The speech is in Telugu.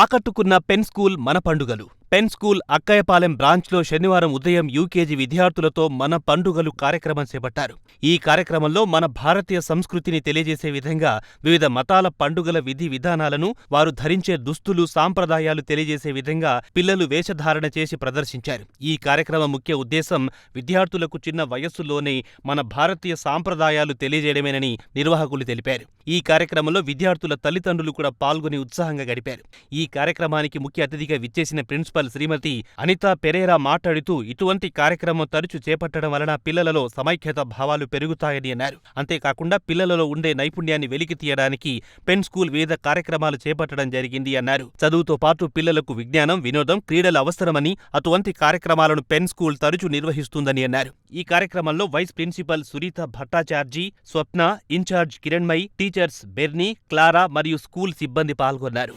ఆకట్టుకున్న పెన్ స్కూల్ మన పండుగలు. పెన్ స్కూల్ అక్కయ్యపాలెం బ్రాంచ్లో శనివారం ఉదయం యూకేజీ విద్యార్థులతో మన పండుగలు కార్యక్రమం చేపట్టారు. ఈ కార్యక్రమంలో మన భారతీయ సంస్కృతిని తెలియజేసే విధంగా వివిధ మతాల పండుగల విధి విధానాలను, వారు ధరించే దుస్తులు, సాంప్రదాయాలు తెలియజేసే విధంగా పిల్లలు వేషధారణ చేసి ప్రదర్శించారు. ఈ కార్యక్రమం ముఖ్య ఉద్దేశం విద్యార్థులకు చిన్న వయస్సులోనే మన భారతీయ సాంప్రదాయాలు తెలియజేయడమేనని నిర్వాహకులు తెలిపారు. ఈ కార్యక్రమంలో విద్యార్థుల తల్లిదండ్రులు కూడా పాల్గొని ఉత్సాహంగా గడిపారు. ఈ కార్యక్రమానికి ముఖ్య అతిథిగా విచ్చేసిన ప్రిన్సిపల్ శ్రీమతి అనితా పెరేరా మాట్లాడుతూ, ఇటువంటి కార్యక్రమం తరచు చేపట్టడం వలన పిల్లలలో సమైక్యత భావాలు పెరుగుతాయని అన్నారు. అంతేకాకుండా పిల్లలలో ఉండే నైపుణ్యాన్ని వెలికి తీయడానికి పెన్ స్కూల్ వివిధ కార్యక్రమాలు చేపట్టడం జరిగింది అన్నారు. చదువుతో పాటు పిల్లలకు విజ్ఞానం, వినోదం, క్రీడలు అవసరమని అటువంటి కార్యక్రమాలను పెన్ స్కూల్ తరచు నిర్వహిస్తుందని అన్నారు. ఈ కార్యక్రమంలో vice principal Sunitha Bhattacharjee, Swapna, in charge Kiranmayi, teachers Bernie, Clara మరియు స్కూల్ సిబ్బంది పాల్గొన్నారు.